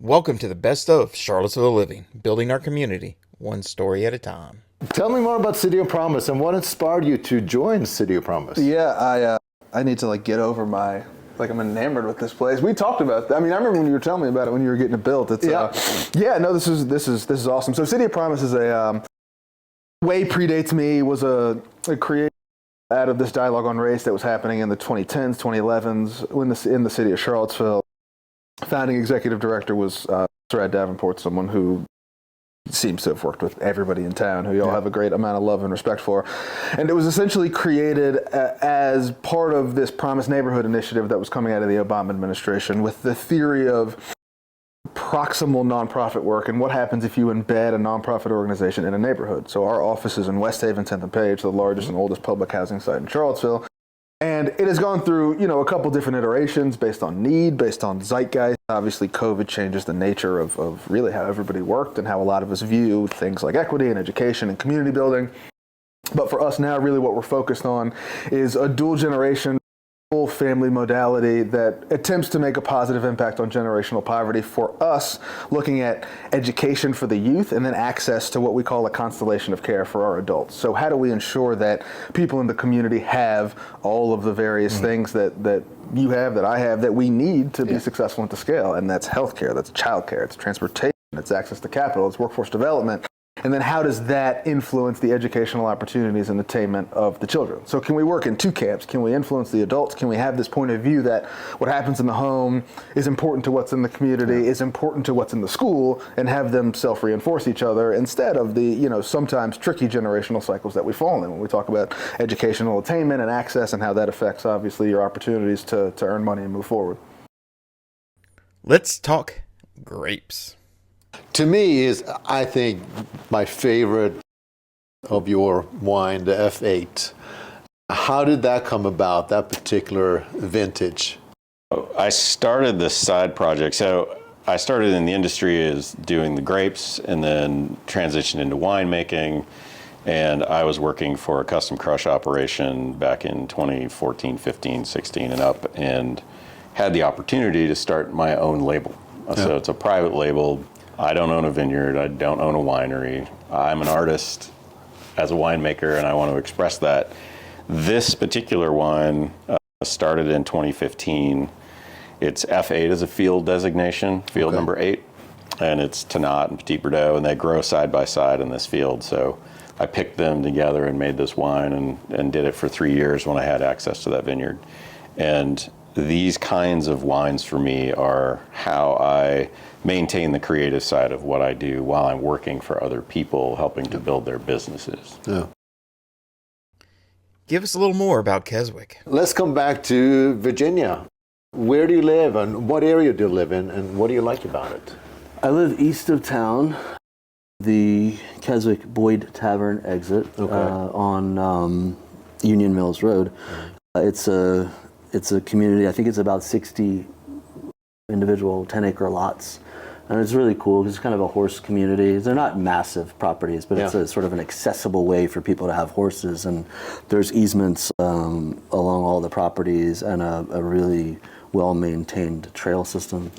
Welcome to the best of Charlottesville living, building our community one story at a time. Tell me more about City of Promise and what inspired you to join City of Promise. Yeah, I need to get over my I'm enamored with this place. We talked about that. I mean, I remember when you were telling me about it when you were getting it built. It's this is awesome. So City of Promise is a way predates me. Was a created out of this dialogue on race that was happening in the 2010s, 2011s in the city of Charlottesville. Founding executive director was Sir Ed Davenport, someone who seems to have worked with everybody in town, who you all have a great amount of love and respect for. And it was essentially created as part of this Promise Neighborhood initiative that was coming out of the Obama administration, with the theory of proximal nonprofit work and what happens if you embed a nonprofit organization in a neighborhood. So our office is in West Haven, 10th and Page, the largest and oldest public housing site in Charlottesville. And it has gone through, a couple different iterations based on need, based on zeitgeist. Obviously, COVID changes the nature of really how everybody worked and how a lot of us view things like equity and education and community building. But for us now, really what we're focused on is a dual generation, full family modality that attempts to make a positive impact on generational poverty. For us, looking at education for the youth and then access to what we call a constellation of care for our adults. So how do we ensure that people in the community have all of the various things that you have, that I have, that we need to be successful and to scale? And that's healthcare, that's childcare, it's transportation, it's access to capital, it's workforce development. And then how does that influence the educational opportunities and attainment of the children? So can we work in two camps? Can we influence the adults? Can we have this point of view that what happens in the home is important to what's in the community, is important to what's in the school, and have them self-reinforce each other instead of the, sometimes tricky generational cycles that we fall in when we talk about educational attainment and access and how that affects, obviously, your opportunities to earn money and move forward. Let's talk grapes. To me is, I think, my favorite of your wine, the F8. How did that come about, that particular vintage? I started this side project. So I started in the industry as doing the grapes and then transitioned into winemaking. And I was working for a custom crush operation back in 2014, 15, 16 and up, and had the opportunity to start my own label. So it's a private label. I don't own a vineyard, I don't own a winery. I'm an artist as a winemaker, and I want to express that. This particular wine started in 2015. It's F8 as a field designation, field number 8, and it's Tannat and Petit Verdot, and they grow side by side in this field. So I picked them together and made this wine and did it for 3 years when I had access to that vineyard. And these kinds of wines for me are how I maintain the creative side of what I do while I'm working for other people, helping to build their businesses. Yeah. Give us a little more about Keswick. Let's come back to Virginia. Where do you live, and what area do you live in, and what do you like about it? I live east of town, the Keswick Boyd Tavern exit on Union Mills Road. It's a community. I think it's about 60 individual 10-acre lots. And it's really cool because it's kind of a horse community. They're not massive properties, but it's a sort of an accessible way for people to have horses. And there's easements along all the properties and a really well-maintained trail system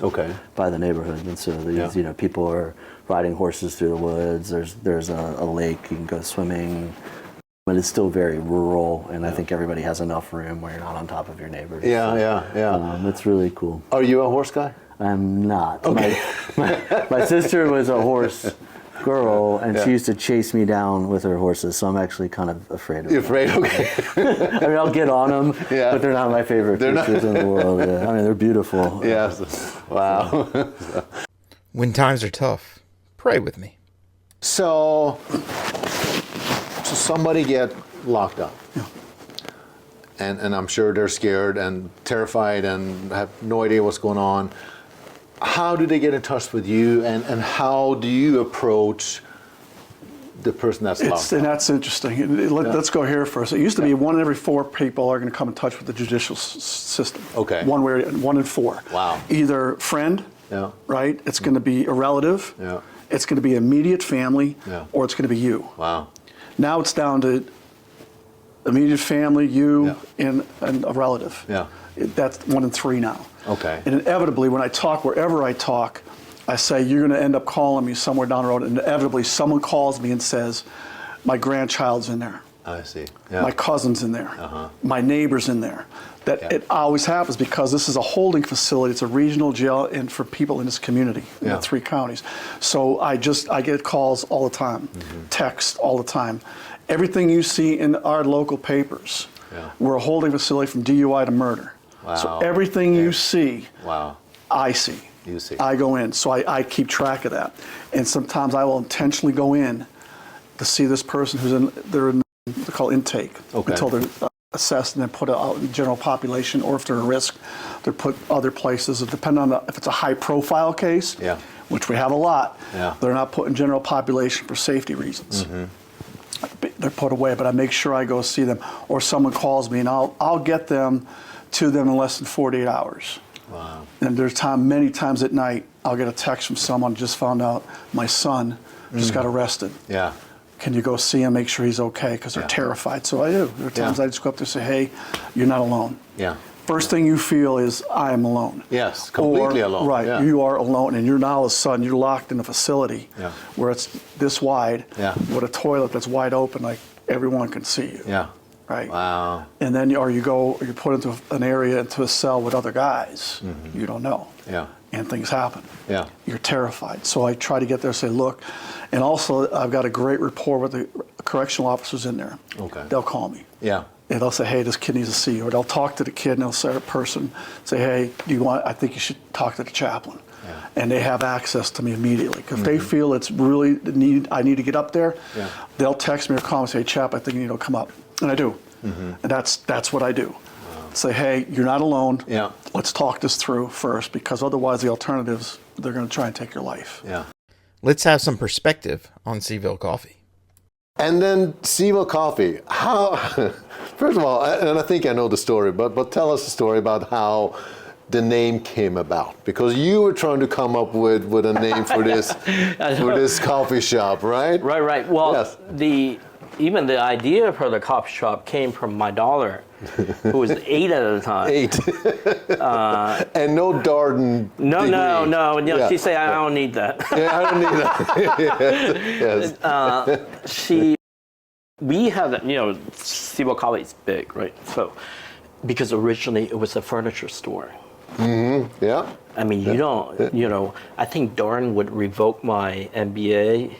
by the neighborhood. And so these, people are riding horses through the woods. There's a lake you can go swimming. But it's still very rural, and I think everybody has enough room where you're not on top of your neighbors. It's really cool. Are you a horse guy? I'm not. Okay. My sister was a horse girl, and she used to chase me down with her horses, so I'm actually kind of afraid of them. You're afraid? Okay. I mean, I'll get on them, but they're not my favorite creatures in the world. Yeah. I mean, they're beautiful. Yes. Wow. When times are tough, pray with me. So somebody get locked up. And I'm sure they're scared and terrified and have no idea what's going on. How do they get in touch with you, and how do you approach the person that's locked up? And that's interesting. Let's go here first. It used to be 1 in every 4 people are going to come in touch with the judicial system. Okay. 1 in 4. Wow. Either friend, right? It's going to be a relative. Yeah. It's going to be immediate family, or it's going to be you. Wow. Now it's down to immediate family, you, and a relative. Yeah. That's 1 in 3 now. Okay. And inevitably, when I talk, wherever I talk, I say, you're going to end up calling me somewhere down the road. And inevitably, someone calls me and says, my grandchild's in there. I see. Yeah. My cousin's in there. My neighbor's in there. It always happens because this is a holding facility. It's a regional jail and for people in this community, in the 3 counties. So I get calls all the time, text all the time. Everything you see in our local papers, we're a holding facility from DUI to murder. Wow. So everything you see, I see. You see. I go in, so I keep track of that. And sometimes I will intentionally go in to see this person who's they're called intake until they're assessed and then put out in the general population, or if they're a risk, they're put other places. Depending on if it's a high profile case, which we have a lot, they're not put in general population for safety reasons. They're put away, but I make sure I go see them, or someone calls me and I'll get them to them in less than 48 hours. Wow. And there's many times at night I'll get a text from someone, just found out my son just got arrested. Yeah. Can you go see him, make sure he's okay, because they're terrified. So I do. There are times I just go up there and say, hey, you're not alone. Yeah. First thing you feel is, I am alone. Yes, completely alone. Right, you are alone, and you're now all of a sudden, you're locked in a facility where it's this wide, with a toilet that's wide open, like everyone can see you. Yeah. Right. Wow. And then you're put into an area, into a cell with other guys you don't know. Yeah. And things happen. Yeah. You're terrified. So I try to get there and say, look, and also I've got a great rapport with the correctional officers in there. Okay. They'll call me. Yeah. And they'll say, hey, this kid needs to see you. Or they'll talk to the kid and they'll say, say, hey, I think you should talk to the chaplain. Yeah. And they have access to me immediately. Because if they feel it's really I need to get up there, they'll text me or call me and say, hey, Chap, I think you need to come up. And I do. And that's what I do. Say, hey, you're not alone. Yeah. Let's talk this through first, because otherwise the alternatives, they're going to try and take your life. Yeah. Let's have some perspective on Seville coffee. And then Seville coffee. How? First of all, and I think I know the story, but tell us the story about how the name came about, because you were trying to come up with a name for this coffee shop, right? Right. Well, even the idea for the coffee shop came from my daughter, who was 8 at the time. 8. And no Darden No. Yeah. She said, I don't need that. Yeah, I don't need that. Yes. We have, Seville Coffee is big, right? So, because originally it was a furniture store. Mm-hmm. Yeah. I mean, I think Darden would revoke my MBA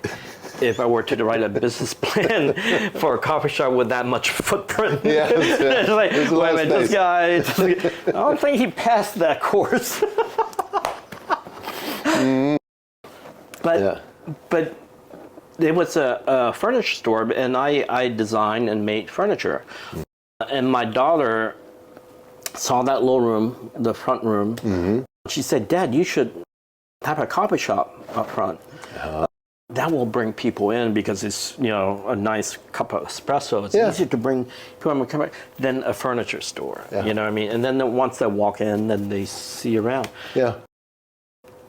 if I were to write a business plan for a coffee shop with that much footprint. Yeah, it's like, wait a minute, this guy, I don't think he passed that course. But it was a furniture store, and I designed and made furniture. And my daughter saw that little room, the front room. Mm-hmm. She said, Dad, you should have a coffee shop up front. That will bring people in because it's, a nice cup of espresso. It's easier to bring people than a furniture store. Yeah. You know what I mean? And then once they walk in, then they see around. Yeah.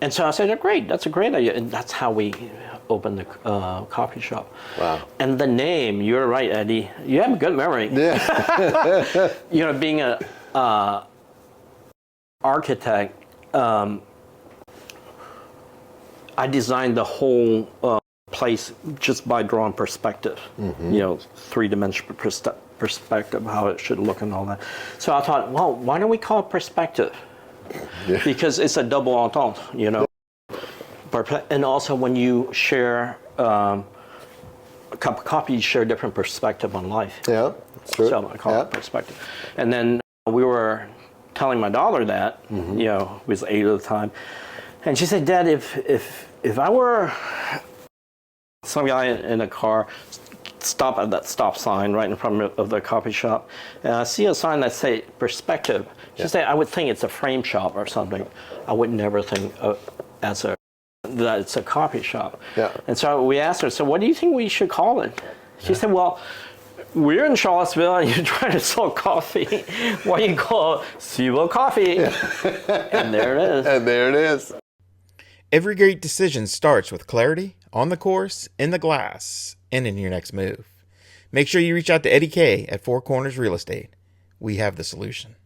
And so I said, great, that's a great idea. And that's how we opened the coffee shop. Wow. And the name, you're right, Eddie. You have a good memory. Yeah. Being a architect, I designed the whole place just by drawing perspective, 3-dimensional perspective, how it should look and all that. So I thought, well, why don't we call it perspective? Yeah. Because it's a double entendre, And also when you share a cup of coffee, you share a different perspective on life. Yeah, that's true. So I call it perspective. And then we were telling my daughter that, who was 8 at the time. And she said, Dad, if I were some guy in a car, stop at that stop sign right in front of the coffee shop, and I see a sign that say perspective, she said, I would think it's a frame shop or something. I would never think that it's a coffee shop. Yeah. And so we asked her, so what do you think we should call it? She said, well, we're in Charlottesville and you're trying to sell coffee. Why do you call it Seville Coffee? And there it is. Every great decision starts with clarity on the course, in the glass, and in your next move. Make sure you reach out to Eddie K at Four Corners Real Estate. We have the solution.